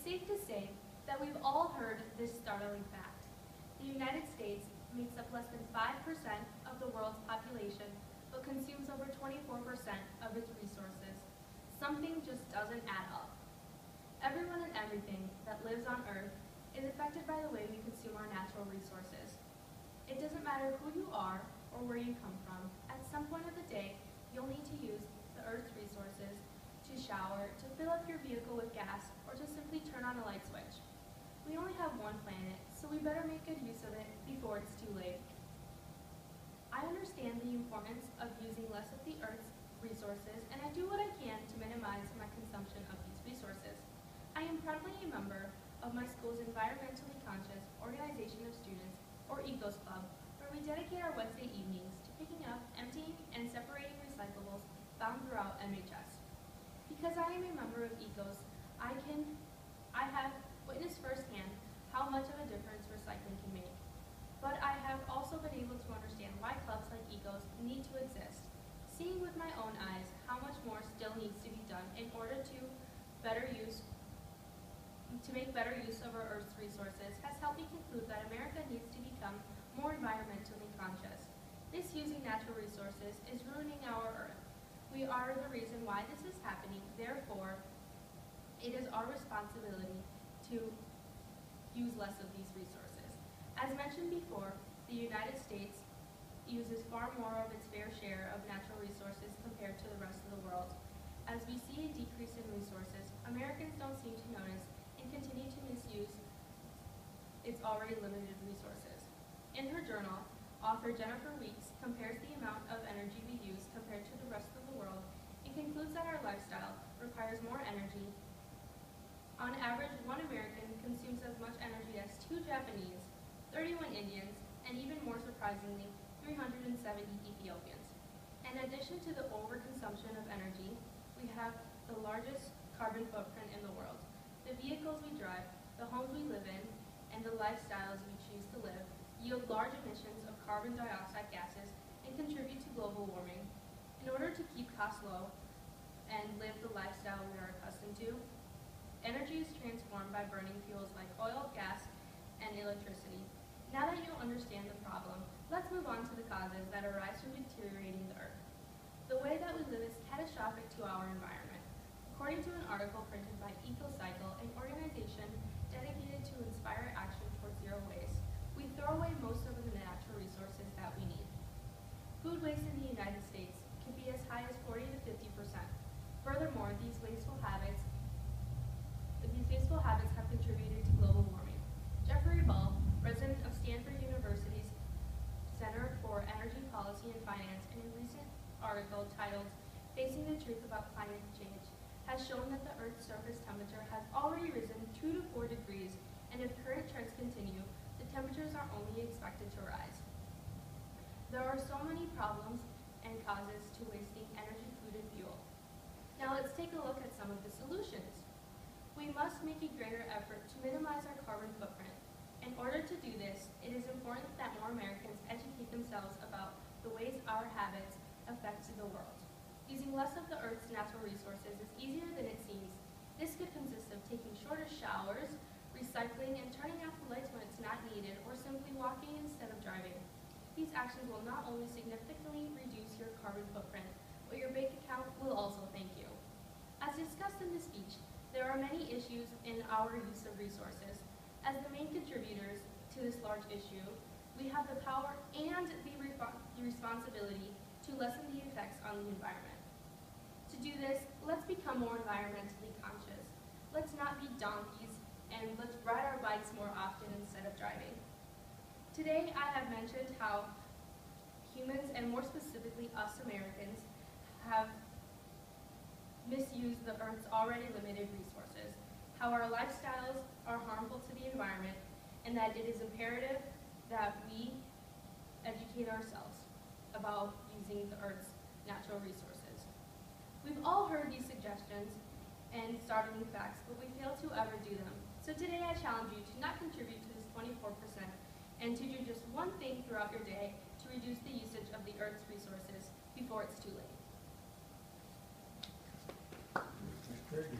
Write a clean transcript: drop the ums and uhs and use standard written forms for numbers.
safe to say that we've all heard this startling fact. The United States makes up less than 5% of the world's population, but consumes over 24% of its resources. Something just doesn't add up. Everyone and everything that lives on Earth is affected by the way we consume our natural resources. It doesn't matter who you are or where you come from. At some point of the day, you'll need to use the Earth's resources to shower, to fill up your vehicle with gas, or to simply turn on a light switch. We only have one planet, so we better make good use of it before it's too late. I understand the importance of using less of the Earth's resources, and I do what I can to minimize my consumption of these resources. I am proudly a member of my school's environmentally conscious organization of students, or ECOS Club, where we dedicate our Wednesday evenings to picking up, emptying, and separating recyclables found throughout MHS. Because I am a member of ECOS, I have witnessed firsthand how much of a difference recycling can make. But I have also been able to understand why clubs like ECOS need to exist. Seeing with my own eyes how much more still needs to be done in order to make better use of our Earth's resources has helped me conclude that America needs to become more environmentally conscious. Misusing natural resources is ruining our Earth. We are the reason why this is happening, therefore, it is our responsibility to use less of these resources. As mentioned before, the United States uses far more of its fair share of natural resources compared to the rest of the world. As we see a decrease in resources, Americans don't seem to notice and continue to misuse its already limited resources. In her journal, author Jennifer Weeks compares the amount of energy we use compared to the rest of the world and concludes that our lifestyle requires more energy. On average, one American consumes as much energy as 2 Japanese, 31 Indians, and even more surprisingly, 370 Ethiopians. In addition to the overconsumption of energy, we have the largest carbon footprint in the world. The vehicles we drive, the homes we live in, and the lifestyles we choose to live yield large emissions of carbon dioxide gases and contribute to global warming. In order to keep costs low and live the lifestyle we are accustomed to, energy is transformed by burning fuels like oil, gas, and electricity. Now that you understand the problem, let's move on to the causes that arise from deteriorating the Earth. The way that we live is catastrophic to our environment. According to an article printed by EcoCycle, an organization dedicated to inspire action towards zero waste, we throw away most of the natural resources that we need. Food waste in the United States can be as high as 40 to 50%. Furthermore, these wasteful habits have contributed to global warming. Jeffrey Ball, president of Stanford University's Center for Energy Policy and Finance, in a recent article titled "Facing the Truth About Climate Change," has shown that the Earth's surface temperature has already risen 2 to 4 degrees, and if current trends continue, the temperatures are only expected to rise. There are so many problems and causes to wasting energy, food, and fuel. Now let's take a look at some of the solutions. We must make a greater effort to minimize our carbon footprint. In order to do this, it is important that more Americans educate themselves about the ways our habits affect the world. Using less of the Earth's natural resources is easier than it seems. This could consist of taking shorter showers, recycling, and turning off the lights when it's not needed, or simply walking instead of driving. These actions will not only significantly reduce your carbon footprint, but your bank account will also thank you. As discussed in this speech, there are many issues in our use of resources. As the main contributors to this large issue, we have the power and the responsibility to lessen the effects on the environment. To do this, let's become more environmentally conscious. Let's not be donkeys, and let's ride our bikes more often instead of driving. Today, I have mentioned how humans, and more specifically us Americans, have misused the Earth's already limited resources, how our lifestyles are harmful to the environment, and that it is imperative that we educate ourselves about using the Earth's natural resources. We've all heard these suggestions and startling facts, but we fail to ever do them. So today I challenge you to not contribute to this 24% and to do just one thing throughout your day to reduce the usage of the Earth's resources before it's too late. Very good.